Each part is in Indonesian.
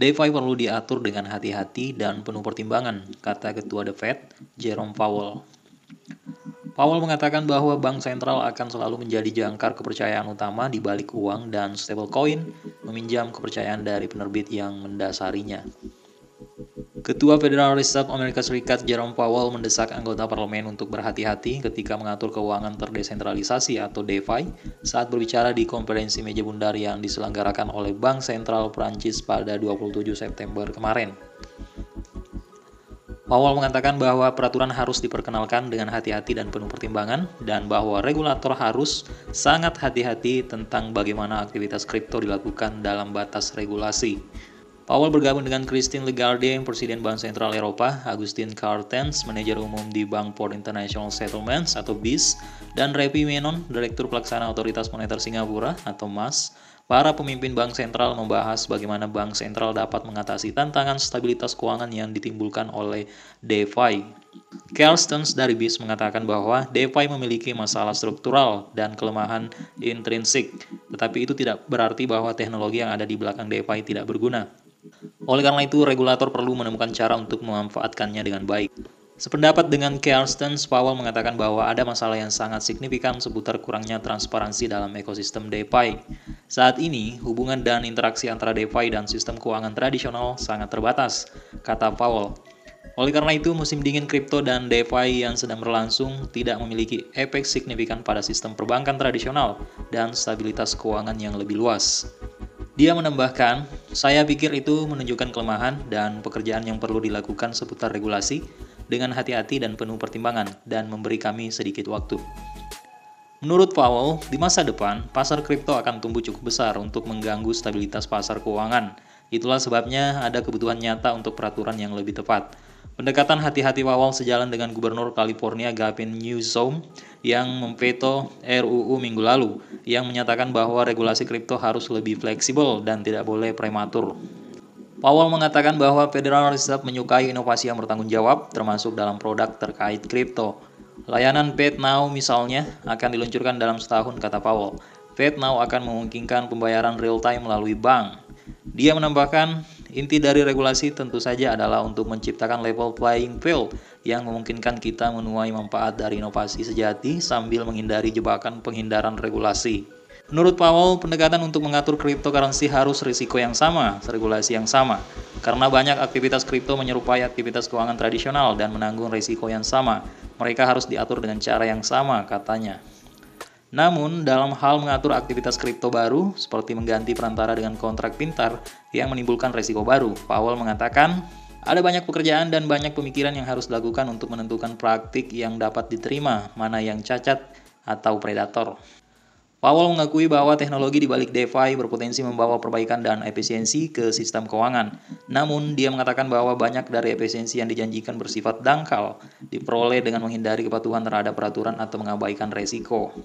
DeFi perlu diatur dengan hati-hati dan penuh pertimbangan, kata Ketua The Fed, Jerome Powell. Powell mengatakan bahwa bank sentral akan selalu menjadi jangkar kepercayaan utama di balik uang dan stablecoin, meminjam kepercayaan dari penerbit yang mendasarinya. Ketua Federal Reserve Amerika Serikat Jerome Powell mendesak anggota parlemen untuk berhati-hati ketika mengatur keuangan terdesentralisasi atau DeFi saat berbicara di konferensi meja bundar yang diselenggarakan oleh Bank Sentral Prancis pada 27 September kemarin. Powell mengatakan bahwa peraturan harus diperkenalkan dengan hati-hati dan penuh pertimbangan, dan bahwa regulator harus sangat hati-hati tentang bagaimana aktivitas kripto dilakukan dalam batas regulasi. Powell bergabung dengan Christine Lagarde, Presiden Bank Sentral Eropa, Agustin Carstens, Manajer Umum di Bank for International Settlements atau BIS, dan Repi Menon, Direktur Pelaksana Otoritas Moneter Singapura atau MAS. Para pemimpin bank sentral membahas bagaimana bank sentral dapat mengatasi tantangan stabilitas keuangan yang ditimbulkan oleh DeFi. Carstens dari BIS mengatakan bahwa DeFi memiliki masalah struktural dan kelemahan intrinsik, tetapi itu tidak berarti bahwa teknologi yang ada di belakang DeFi tidak berguna. Oleh karena itu, regulator perlu menemukan cara untuk memanfaatkannya dengan baik. Sependapat dengan Carstens, Powell mengatakan bahwa ada masalah yang sangat signifikan seputar kurangnya transparansi dalam ekosistem DeFi. Saat ini, hubungan dan interaksi antara DeFi dan sistem keuangan tradisional sangat terbatas, kata Powell. Oleh karena itu, musim dingin kripto dan DeFi yang sedang berlangsung tidak memiliki efek signifikan pada sistem perbankan tradisional dan stabilitas keuangan yang lebih luas. Dia menambahkan, saya pikir itu menunjukkan kelemahan dan pekerjaan yang perlu dilakukan seputar regulasi dengan hati-hati dan penuh pertimbangan dan memberi kami sedikit waktu. Menurut Powell, di masa depan, pasar kripto akan tumbuh cukup besar untuk mengganggu stabilitas pasar keuangan. Itulah sebabnya ada kebutuhan nyata untuk peraturan yang lebih tepat. Pendekatan hati-hati Powell sejalan dengan Gubernur California Gavin Newsom yang memveto RUU minggu lalu, yang menyatakan bahwa regulasi kripto harus lebih fleksibel dan tidak boleh prematur. Powell mengatakan bahwa Federal Reserve menyukai inovasi yang bertanggung jawab, termasuk dalam produk terkait kripto. Layanan FedNow misalnya akan diluncurkan dalam setahun, kata Powell. FedNow akan memungkinkan pembayaran real-time melalui bank. Dia menambahkan, inti dari regulasi tentu saja adalah untuk menciptakan level playing field yang memungkinkan kita menuai manfaat dari inovasi sejati sambil menghindari jebakan penghindaran regulasi. Menurut Powell, pendekatan untuk mengatur cryptocurrency harus risiko yang sama, regulasi yang sama, karena banyak aktivitas kripto menyerupai aktivitas keuangan tradisional dan menanggung risiko yang sama. Mereka harus diatur dengan cara yang sama, katanya. Namun, dalam hal mengatur aktivitas kripto baru, seperti mengganti perantara dengan kontrak pintar yang menimbulkan risiko baru, Powell mengatakan, ada banyak pekerjaan dan banyak pemikiran yang harus dilakukan untuk menentukan praktik yang dapat diterima, mana yang cacat atau predator. Powell mengakui bahwa teknologi di balik DeFi berpotensi membawa perbaikan dan efisiensi ke sistem keuangan. Namun, dia mengatakan bahwa banyak dari efisiensi yang dijanjikan bersifat dangkal, diperoleh dengan menghindari kepatuhan terhadap peraturan atau mengabaikan resiko.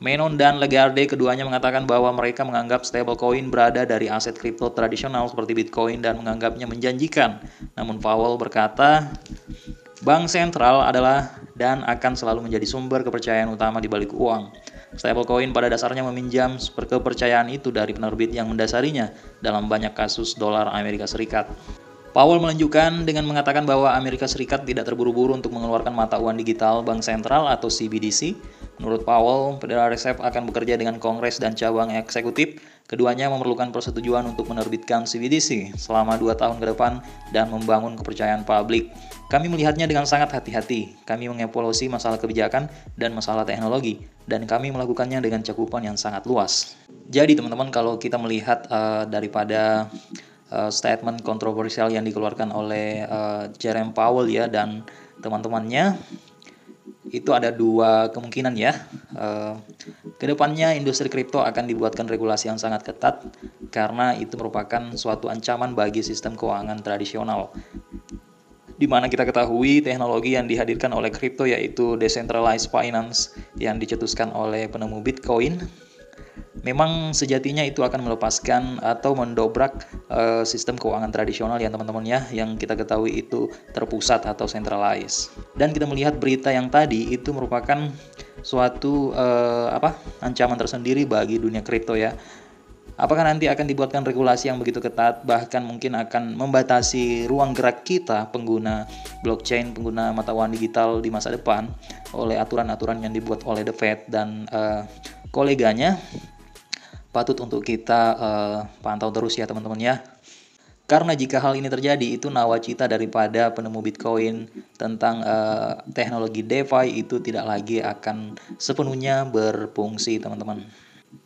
Menon dan Lagarde keduanya mengatakan bahwa mereka menganggap stablecoin berada dari aset kripto tradisional seperti Bitcoin dan menganggapnya menjanjikan. Namun Powell berkata, bank sentral adalah dan akan selalu menjadi sumber kepercayaan utama di balik uang. Stablecoin pada dasarnya meminjam kepercayaan itu dari penerbit yang mendasarinya dalam banyak kasus dolar Amerika Serikat. Powell melanjutkan dengan mengatakan bahwa Amerika Serikat tidak terburu-buru untuk mengeluarkan mata uang digital bank sentral atau CBDC. Menurut Powell, Federal Reserve akan bekerja dengan Kongres dan cabang eksekutif. Keduanya memerlukan persetujuan untuk menerbitkan CBDC selama 2 tahun ke depan dan membangun kepercayaan publik. Kami melihatnya dengan sangat hati-hati. Kami mengevaluasi masalah kebijakan dan masalah teknologi, dan kami melakukannya dengan cakupan yang sangat luas. Jadi teman-teman, kalau kita melihat daripada statement kontroversial yang dikeluarkan oleh Jerome Powell ya dan teman-temannya, itu ada 2 kemungkinan ya. Kedepannya industri kripto akan dibuatkan regulasi yang sangat ketat karena itu merupakan suatu ancaman bagi sistem keuangan tradisional. Di mana kita ketahui teknologi yang dihadirkan oleh kripto yaitu decentralized finance yang dicetuskan oleh penemu Bitcoin. Memang sejatinya itu akan melepaskan atau mendobrak sistem keuangan tradisional ya teman-teman ya, yang kita ketahui itu terpusat atau centralized. Dan kita melihat berita yang tadi itu merupakan suatu ancaman tersendiri bagi dunia kripto ya. Apakah nanti akan dibuatkan regulasi yang begitu ketat, bahkan mungkin akan membatasi ruang gerak kita pengguna blockchain, pengguna mata uang digital di masa depan oleh aturan-aturan yang dibuat oleh The Fed dan koleganya? Patut untuk kita pantau terus ya teman-teman ya. Karena jika hal ini terjadi, itu nawacita daripada penemu Bitcoin tentang teknologi DeFi itu tidak lagi akan sepenuhnya berfungsi, teman-teman.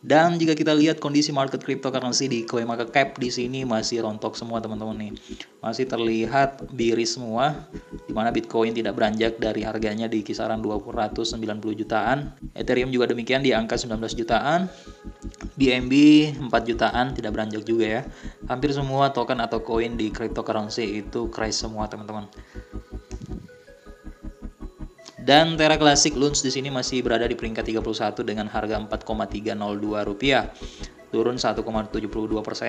Dan jika kita lihat kondisi market cryptocurrency di CoinMarketCap di sini masih rontok semua, teman-teman nih. Masih terlihat bearish semua, di mana Bitcoin tidak beranjak dari harganya di kisaran 290 jutaan. Ethereum juga demikian di angka 19 jutaan. BNB 4 jutaan, tidak beranjak juga ya. Hampir semua token atau koin di cryptocurrency itu crash semua, teman-teman. Dan Terra Classic Loans di sini masih berada di peringkat 31 dengan harga Rp4,302, turun 1,72%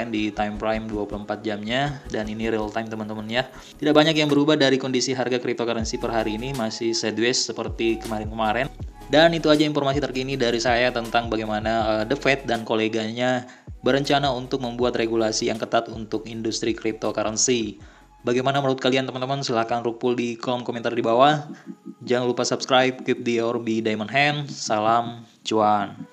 di time frame 24 jamnya, dan ini real time teman-teman ya. Tidak banyak yang berubah dari kondisi harga cryptocurrency per hari ini, masih sideways seperti kemarin-kemarin. Dan itu aja informasi terkini dari saya tentang bagaimana The Fed dan koleganya berencana untuk membuat regulasi yang ketat untuk industri cryptocurrency. Bagaimana menurut kalian teman-teman? Silahkan rupul di kolom komentar di bawah. Jangan lupa subscribe, keep the orb diamond hand. Salam cuan.